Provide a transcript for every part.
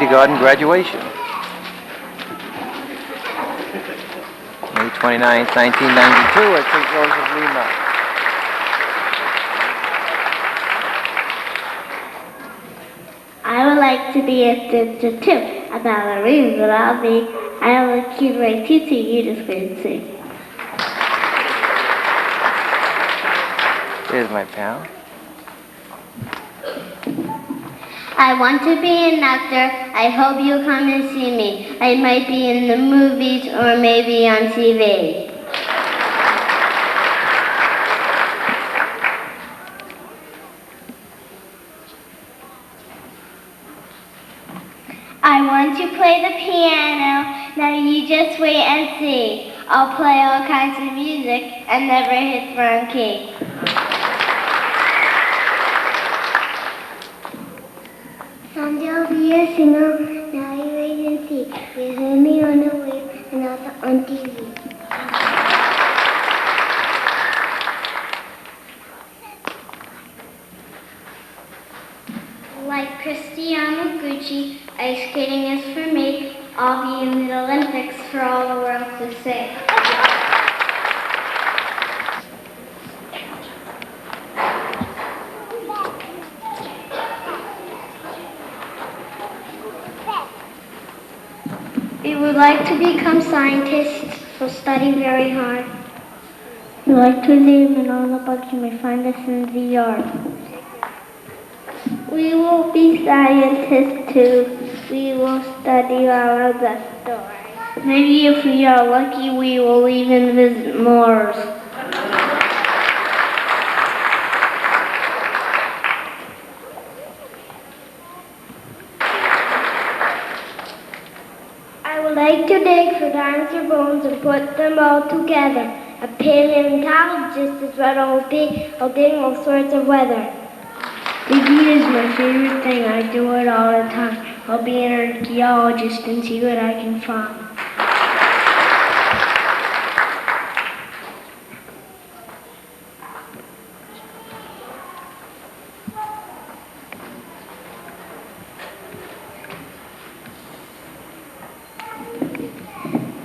kindergarten graduation. May 29, 1992 at St. Joseph, Lima. I would like to be a teacher too. A ballerina, but I have a cute way teacher you just couldn't see. There's my pal. I want to be an actor. I hope you'll come and see me. I might be in the movies or maybe on TV. I want to play the piano. Now you just wait and see. I'll play all kinds of music and never hit the wrong key. Someday I'll be a singer. Now you wait and see. You heard me on the wave and also on TV. Like Cristiano Gucci, ice skating is for me. I'll be in the Olympics for all the world to see. We would like to become scientists, so study very hard. We like to live in all the bugs you may find us in the yard. We will be scientists too. We will study all of the stories. Maybe if we are lucky, we will even visit Mars. I would like to dig for dinosaur bones and put them all together. A paleontologist is what I'll be. I'll dig all sorts of weather. Digging is my favorite thing. I do it all the time. I'll be an archaeologist and see what I can find.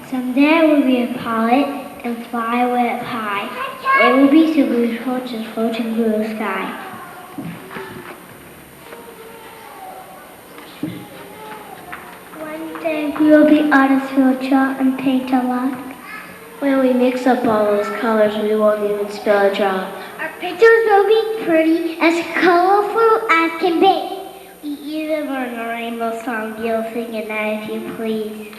Someday I will be a pilot and fly way up high. It will be so beautiful just floating through the sky. One day we will be artists who will draw and paint a lot. When we mix up all those colors, we won't even spill a drop. Our pictures will be pretty, as colorful as can be. We even learn a rainbow song. You'll sing it now if you please.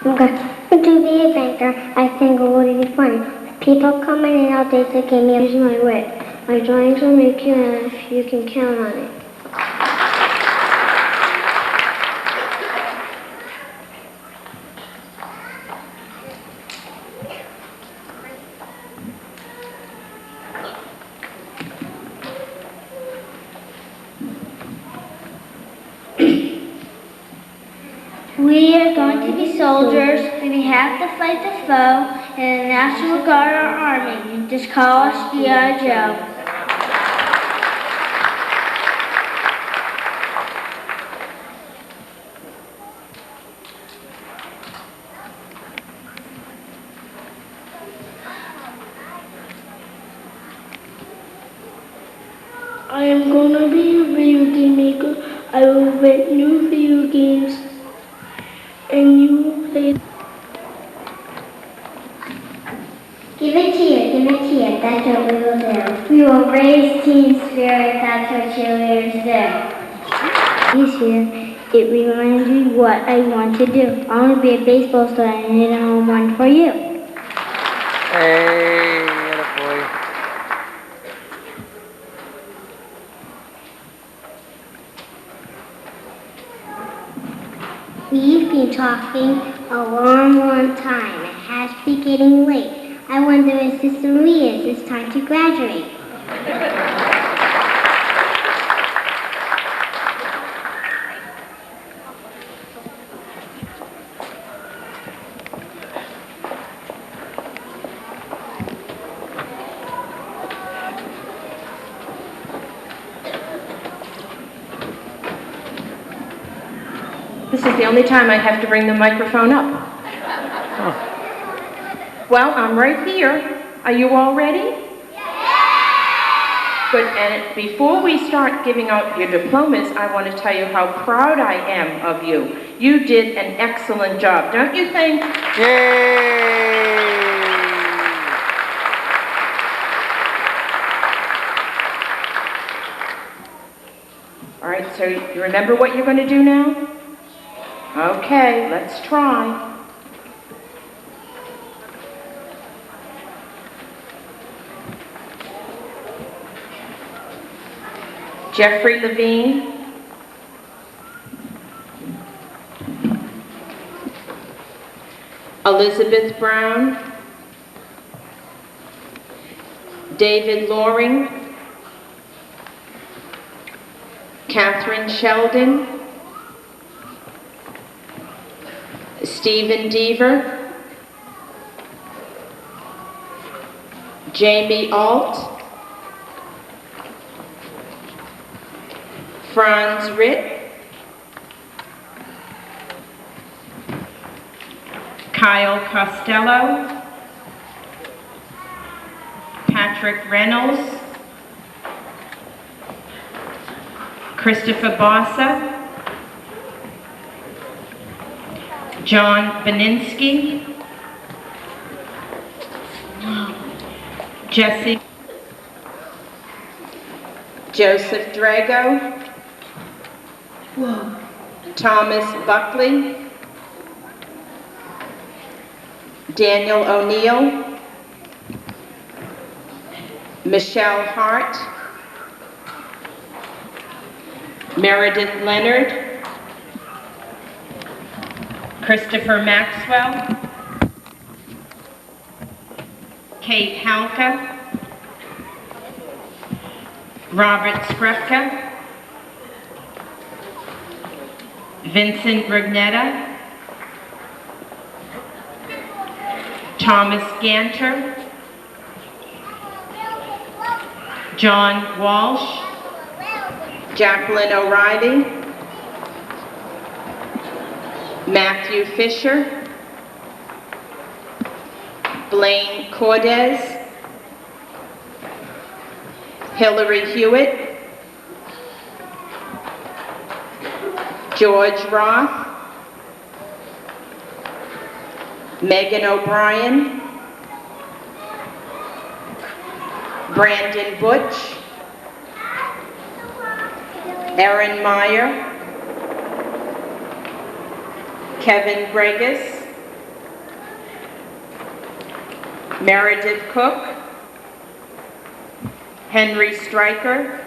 I'm going to be a banker. I think it would be fun. People coming in all day to give me use my wit. My drawings will make you laugh. You can count on it. be soldiers, we may have to fight the foe in the National Guard or Army. Just call us G.I. Joe. I am gonna be a video game maker. I will invent new video games and you will play. Give it cheer, that's what we will do. We will raise team spirit, that's what cheerleaders do. This year, it reminds me what I want to do. I want to be a baseball star and hit a home run for you. Hey, attaboy. We've been talking a long time. It has to be getting late. I wonder if Sister Maria it's time to graduate. This is the only time I have to bring the microphone up. Well, I'm right here. Are you all ready? Good, and before we start giving out your diplomas, I want to tell you how proud I am of you. You did an excellent job, don't you think? Yay! All right, so you remember what you're going to do now? Okay, let's try. Jeffrey Levine. Elizabeth Brown. David Loring. Catherine Sheldon. Stephen Deaver. Jamie Alt. Franz Ritt. Kyle Costello. Patrick Reynolds. Christopher Bossa. John Beninsky. Jesse. Joseph Drago. Thomas Buckley. Daniel O'Neill. Michelle Hart. Meredith Leonard. Christopher Maxwell. Kate Halka. Robert Skrepka. Vincent Brugnetta. Thomas Ganter. John Walsh. Jacqueline O'Reilly. Matthew Fisher. Blaine Cordes. Hillary Hewitt. George Roth. Megan O'Brien. Brandon Butch. Erin Meyer. Kevin Bregas. Meredith Cook. Henry Stryker.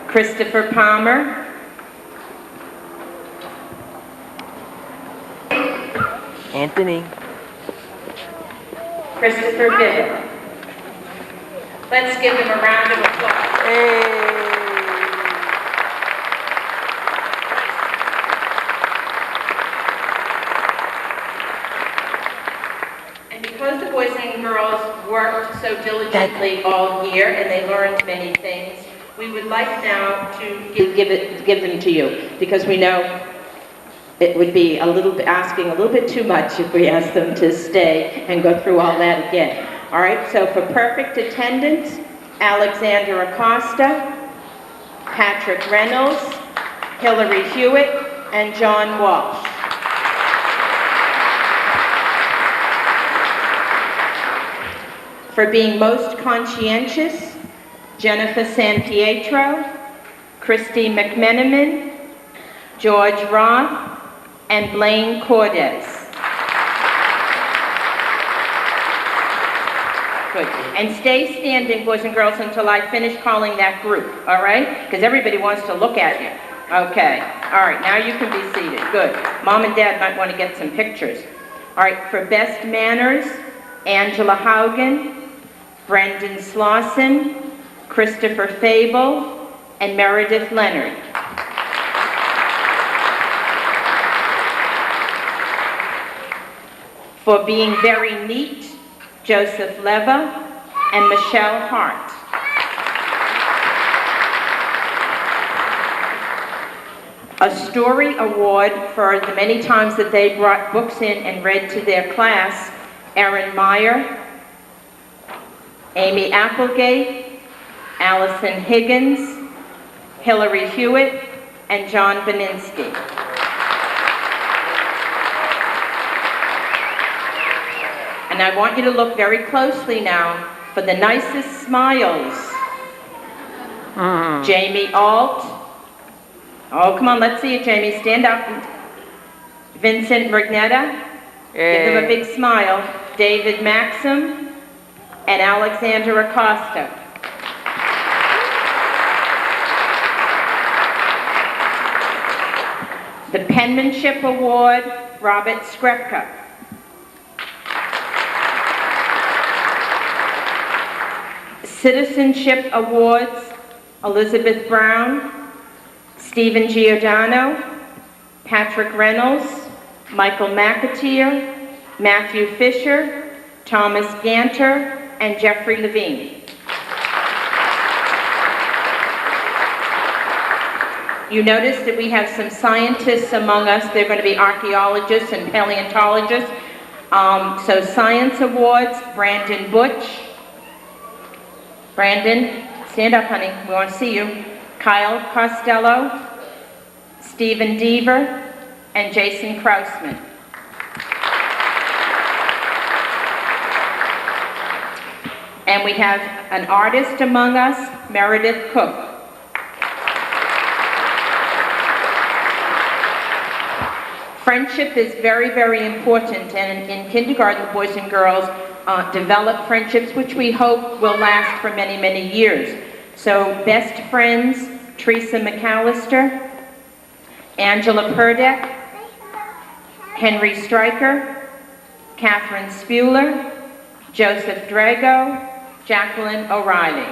Christopher Palmer. Anthony. Christopher Bibb. Let's give him a round of applause. Hey! and girls worked so diligently all year, and they learned many things. We would like now to give them to you, because we know it would be asking a little bit too much if we asked them to stay and go through all that again. All right, so for perfect attendance, Alexander Acosta, Patrick Reynolds, Hillary Hewitt, and John Walsh. For being most conscientious, Jennifer San Pietro, Christy McMenamin, George Roth, and Blaine Cordes. Good. And stay standing, boys and girls, until I finish calling that group, all right? Because everybody wants to look at you. Okay. All right, now you can be seated. Good. Mom and Dad might want to get some pictures. All right, for best manners, Angela Haugen, Brendan Slauson, Christopher Fable, and Meredith Leonard. For being very neat, Joseph Leva and Michelle Hart. A story award for the many times that they brought books in and read to their class, Erin Meyer, Amy Applegate, Allison Higgins, Hillary Hewitt, and John Beninsky. And I want you to look very closely now for the nicest smiles. Jamie Alt. Oh, come on, let's see it, Jamie. Stand up. Vincent Rignetta. Give them a big smile. David Maxim and Alexander Acosta. The Penmanship Award, Robert Skrepka. Citizenship Awards, Elizabeth Brown, Stephen Giordano, Patrick Reynolds, Michael McAteer, Matthew Fisher, Thomas Ganter, and Jeffrey Levine. You notice that we have some scientists among us. They're going to be archaeologists and paleontologists. So Science Awards, Brandon Butch. Brandon, stand up, honey. We want to see you. Kyle Costello, Stephen Deaver, and Jason Krausman. And we have an artist among us, Meredith Cook. Friendship is very, very important, and in kindergarten, the boys and girls develop friendships which we hope will last for many, many years. So, best friends, Teresa McAllister, Angela Purdeck, Henry Stryker, Catherine Spuler, Joseph Drago, Jacqueline O'Reilly.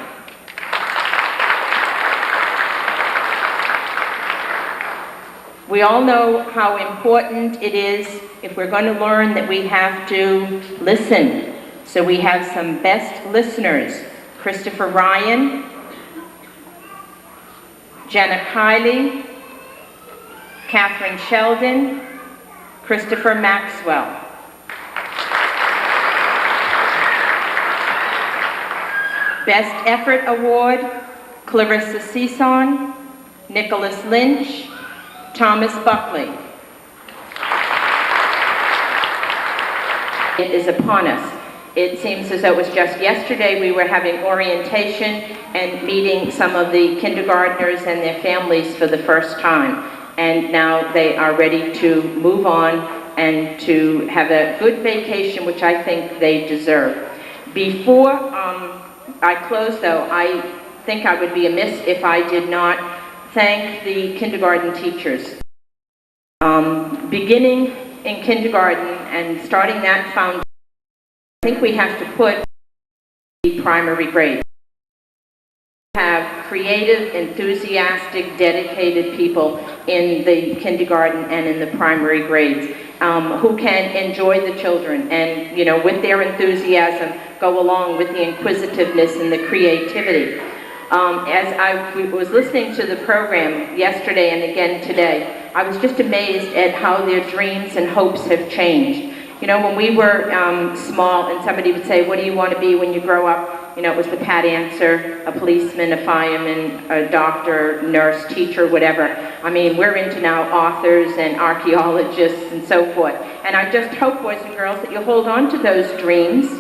We all know how important it is, if we're going to learn, that we have to listen. So we have some best listeners: Christopher Ryan, Jenna Kiley, Catherine Sheldon, Christopher Maxwell. Best Effort Award, Clarissa Cison, Nicholas Lynch, Thomas Buckley. It is upon us. It seems as though it was just yesterday we were having orientation and meeting some of the kindergartners and their families for the first time. And now they are ready to move on and to have a good vacation, which I think they deserve. Before I close, though, I think I would be amiss if I did not thank the kindergarten teachers. Beginning in kindergarten and starting that foundation, I think we have to put the primary grades. We have creative, enthusiastic, dedicated people in the kindergarten and in the primary grades. who can enjoy the children and, with their enthusiasm, go along with the inquisitiveness and the creativity. As I was listening to the program yesterday and again today, I was just amazed at how their dreams and hopes have changed. When we were small and somebody would say, what do you want to be when you grow up? It was the pat answer, a policeman, a fireman, a doctor, nurse, teacher, whatever. I mean, we're into now authors and archaeologists and so forth. And I just hope, boys and girls, that you hold on to those dreams,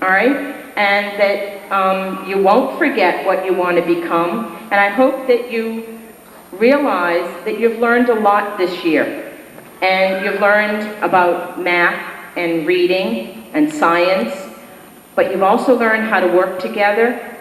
all right? And that you won't forget what you want to become. And I hope that you realize that you've learned a lot this year. And you've learned about math and reading and science, but you've also learned how to work together,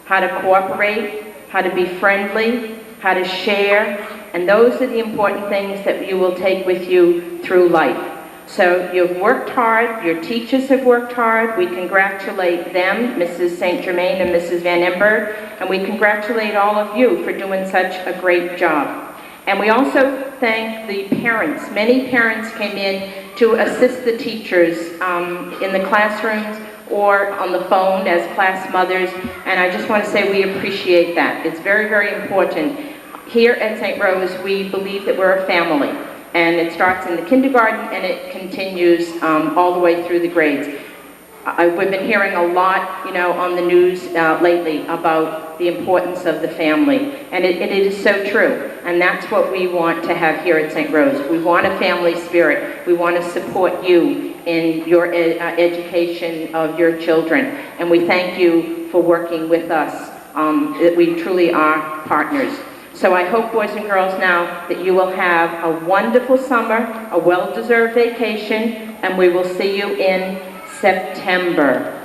how to cooperate, how to be friendly, how to share, and those are the important things that you will take with you through life. So you've worked hard, your teachers have worked hard, we congratulate them, Mrs. St. Germain and Mrs. Van Ember, and we congratulate all of you for doing such a great job. And we also thank the parents. Many parents came in to assist the teachers in the classrooms or on the phone as class mothers, and I just want to say we appreciate that. It's very, very important. Here at St. Rose, we believe that we're a family, and it starts in the kindergarten and it continues all the way through the grades. We've been hearing a lot, on the news lately about the importance of the family, and it is so true, and that's what we want to have here at St. Rose. We want a family spirit. We want to support you in your education of your children, and we thank you for working with us. We truly are partners. So I hope, boys and girls, now that you will have a wonderful summer, a well-deserved vacation, and we will see you in September.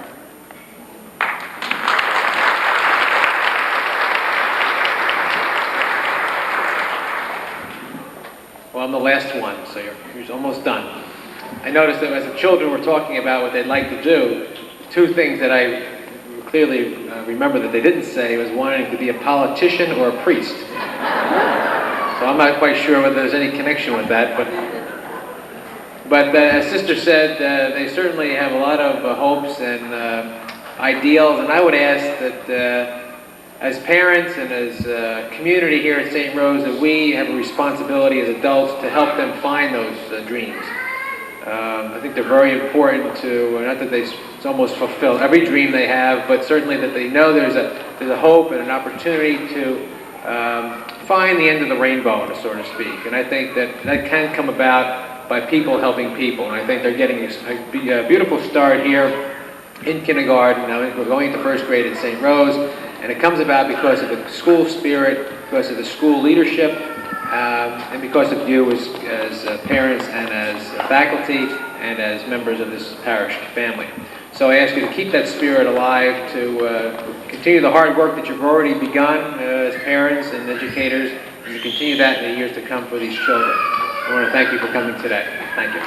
Well, I'm the last one, so you're almost done. I noticed that as the children were talking about what they'd like to do, two things that I clearly remember that they didn't say was wanting to be a politician or a priest. So I'm not quite sure whether there's any connection with that, but as Sister said, they certainly have a lot of hopes and ideals, and I would ask that as parents and as a community here at St. Rose, that we have a responsibility as adults to help them find those dreams. I think they're very important to, not that it's almost fulfill every dream they have, but certainly that they know there's a hope and an opportunity to find the end of the rainbow, so to speak. And I think that can come about by people helping people. And I think they're getting a beautiful start here in kindergarten. Now we're going into first grade at St. Rose, and it comes about because of the school spirit, because of the school leadership, and because of you as parents and as faculty and as members of this parish family. So I ask you to keep that spirit alive, to continue the hard work that you've already begun as parents and educators, and to continue that in the years to come for these children. I want to thank you for coming today. Thank you.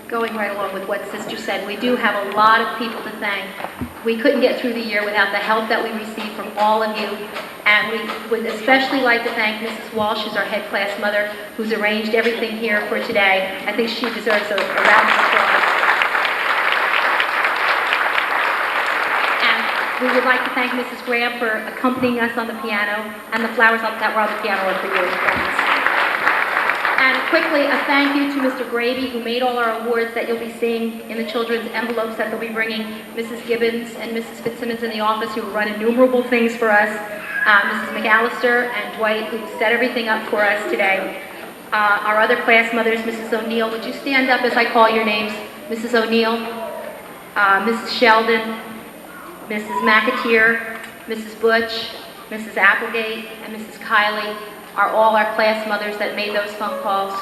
Going right along with what Sister said, we do have a lot of people to thank. We couldn't get through the year without the help that we received from all of you. And we would especially like to thank Mrs. Walsh, who's our head class mother, who's arranged everything here for today. I think she deserves a round of applause. And we would like to thank Mrs. Graham for accompanying us on the piano, and the flowers that were on the piano are for you, friends. And quickly, a thank you to Mr. Gravy, who made all our awards that you'll be seeing in the children's envelopes that they'll be bringing. Mrs. Gibbons and Mrs. Fitzsimmons in the office, who run innumerable things for us. Mrs. McAllister and Dwight, who set everything up for us today. Our other class mothers, Mrs. O'Neill, would you stand up as I call your names? Mrs. O'Neill, Mrs. Sheldon, Mrs. McAteer, Mrs. Butch, Mrs. Applegate, and Mrs. Kiley are all our class mothers that made those phone calls.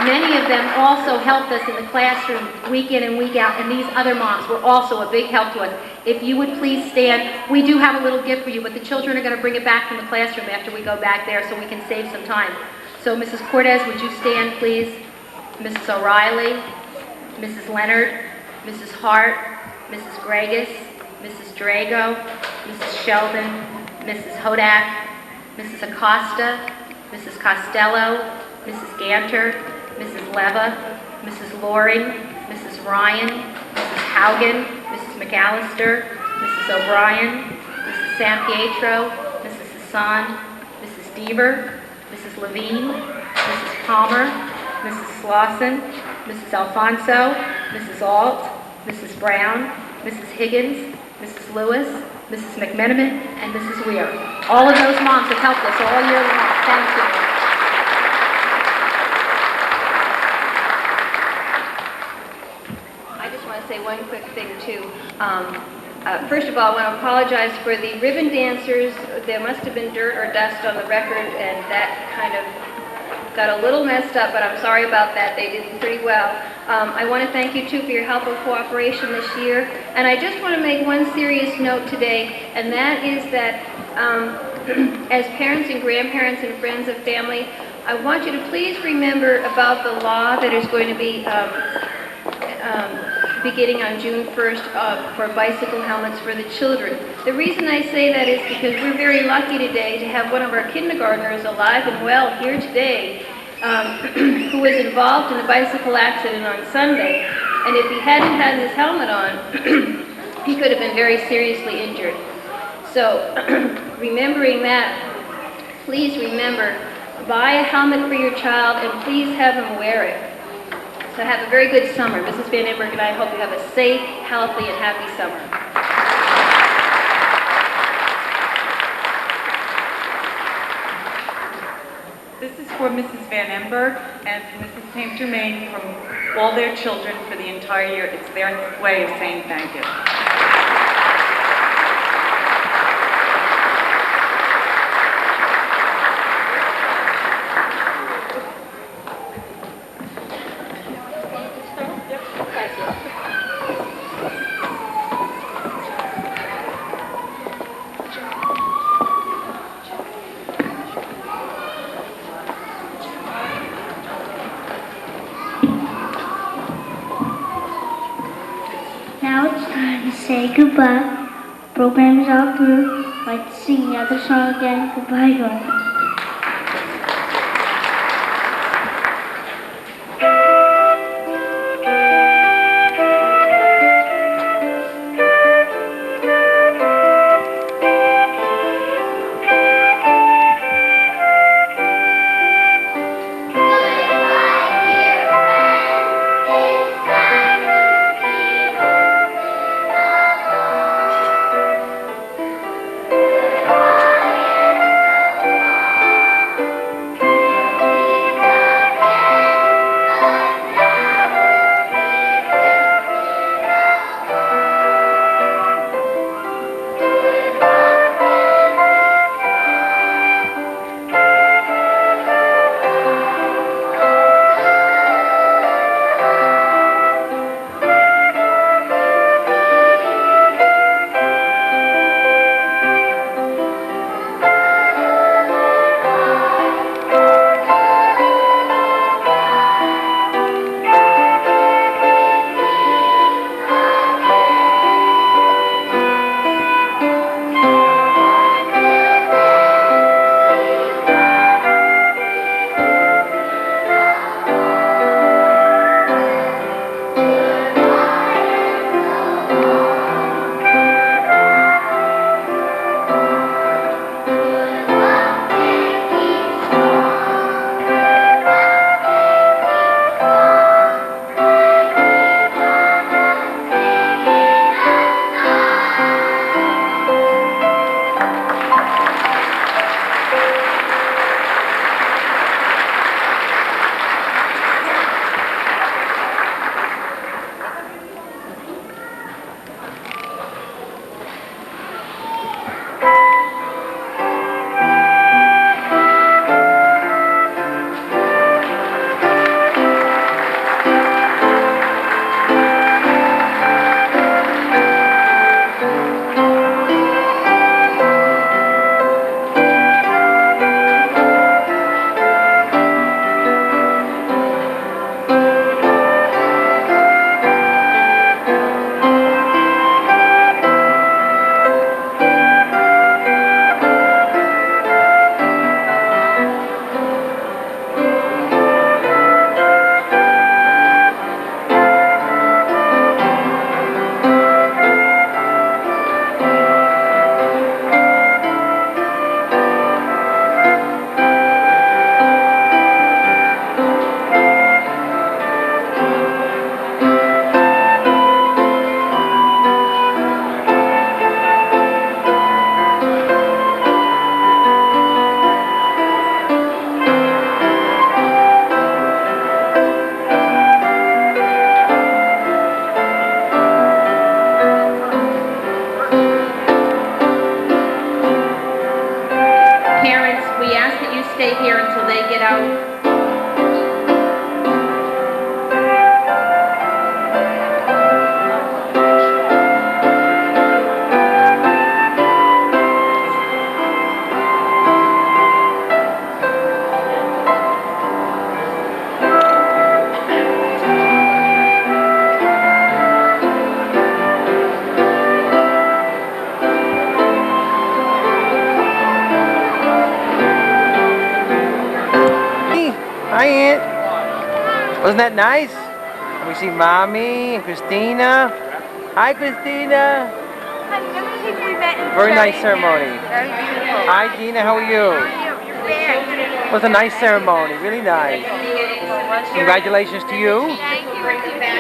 Many of them also helped us in the classroom week in and week out, and these other moms were also a big help to us. If you would please stand, we do have a little gift for you, but the children are going to bring it back from the classroom after we go back there so we can save some time. So Mrs. Cortez, would you stand, please? Mrs. O'Reilly, Mrs. Leonard, Mrs. Hart, Mrs. Gregas, Mrs. Drago, Mrs. Sheldon, Mrs. Hodak, Mrs. Acosta, Mrs. Costello, Mrs. Ganter, Mrs. Leva, Mrs. Loring, Mrs. Ryan, Mrs. Haugen, Mrs. McAllister, Mrs. O'Brien, Mrs. San Pietro, Mrs. Hassan, Mrs. Deaver, Mrs. Levine, Mrs. Palmer, Mrs. Slauson, Mrs. Alfonso, Mrs. Alt, Mrs. Brown, Mrs. Higgins, Mrs. Lewis, Mrs. McMenamin, and Mrs. Weir. All of those moms have helped us all year long. Thank you. I just want to say one quick thing, too. First of all, I want to apologize for the ribbon dancers. There must have been dirt or dust on the record, and that kind of got a little messed up, but I'm sorry about that. They did pretty well. I want to thank you, too, for your help and cooperation this year. And I just want to make one serious note today, and that is that as parents and grandparents and friends of family, I want you to please remember about the law that is going to be beginning on June 1st for bicycle helmets for the children. The reason I say that is because we're very lucky today to have one of our kindergartners alive and well here today who was involved in a bicycle accident on Sunday. And if he hadn't had his helmet on, he could have been very seriously injured. So remembering that, please remember, buy a helmet for your child and please have him wear it. So have a very good summer. Mrs. Van Emberg and I hope you have a safe, healthy, and happy summer. This is for Mrs. Van Emberg and Mrs. St. Germain from all their children for the entire year. It's their way of saying thank you. Now it's time to say goodbye. Program is all through. I'd like to sing the other song again. Goodbye, girl. Wasn't that nice? And we see Mommy and Christina. Hi, Christina. Very nice ceremony. Very beautiful. Hi, Dina. How are you? You're there. It was a nice ceremony. Really nice. Congratulations to you. Thank you.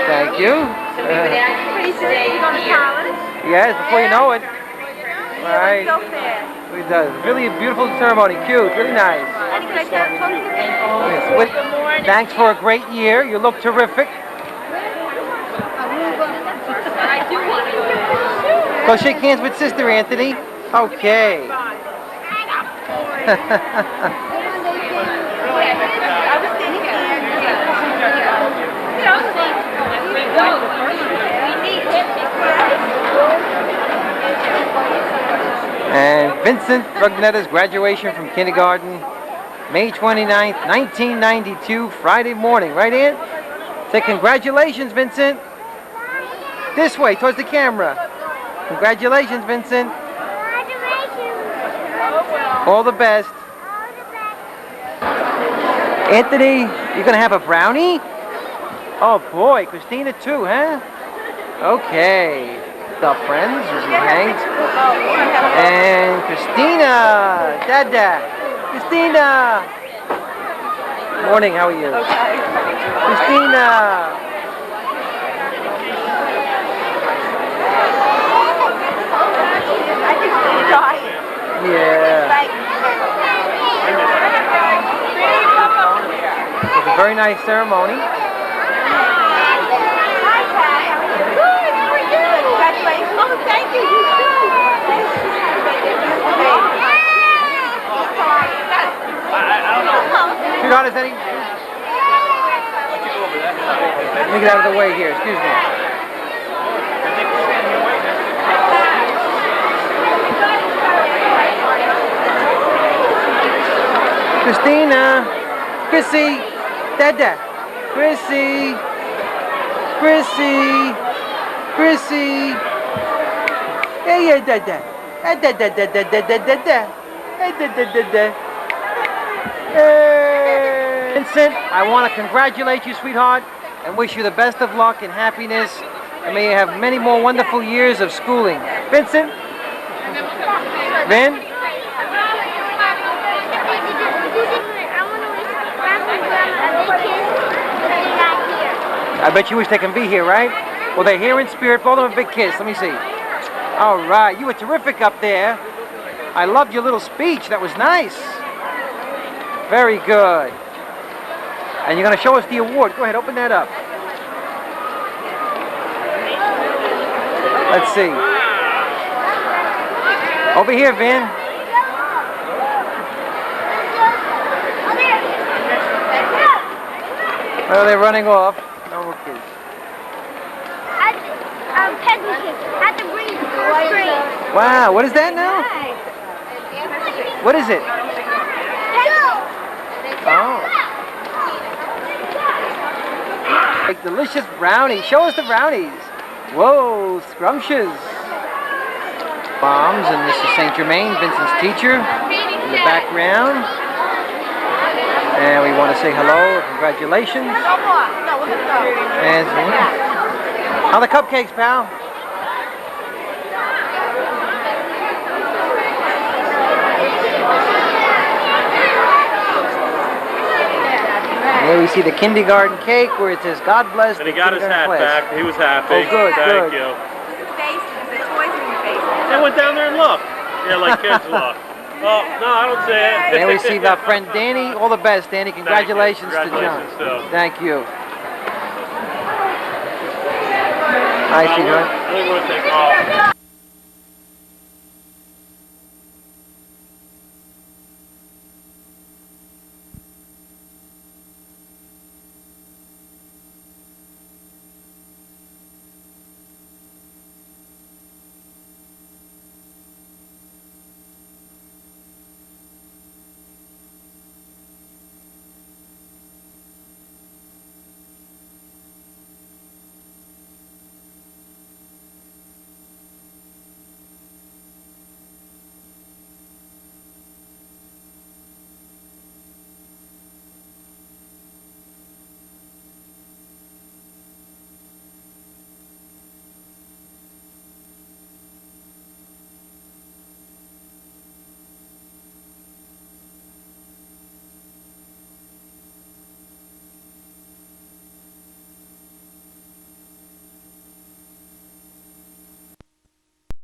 Thank you. So we would ask you to stay You go to here. college? Yes, before you know it. Right. So fast. It does. Really a beautiful ceremony. Cute. Really nice. And can I talk to you? Yes. Thanks for a great year. You look terrific. Go shake hands with Sister Anthony. Okay. And Vincent Rugnetta's graduation from kindergarten, May 29th, 1992, Friday morning. Right, Aunt? Say congratulations, Vincent. This way, towards the camera. Congratulations, Vincent. All the best. Anthony, you're gonna have a brownie? Oh boy, Christina too, huh? Okay. Our friends, this is Hank. And Christina, Dada. Christina. Morning, how are you? Okay. Christina. Yeah. It was a very nice ceremony. Congratulations. Oh, thank you. You too. Sweetheart, is any? Let me get out of the way here, excuse me. Christina, Chrissy, Dada, Chrissy, Chrissy, Chrissy. Yeah, Dada, Dada. Vincent, I want to congratulate you, sweetheart, and wish you the best of luck and happiness, and may you have many more wonderful years of schooling. Vincent? Vin? I bet you wish they can be here, right? Well, they're here in spirit. Blow them a big kiss. Let me see. All right. You were terrific up there. I loved your little speech. That was nice. Very good. And you're going to show us the award. Go ahead. Open that up. Let's see. Over here, Vin. Oh, they're running off. No kids. At the green screen. Wow, what is that now? What is it? Oh. Like delicious brownies. Show us the brownies. Whoa, scrumptious. Bombs, and this is St. Germain, Vincent's teacher, in the background. And we want to say hello, congratulations. And how are the cupcakes, pal? Here we see the kindergarten cake where it says, God bless And the he got his hat kindergarten class. back. He was happy. Oh, good, Thank good. you. I went down there and looked. Yeah, like kids look. Oh, no, I don't say it. And then we see our friend Danny. All the best, Danny. Congratulations, to John. Too. Thank you. Hi, sweetheart. I think we're going to take off.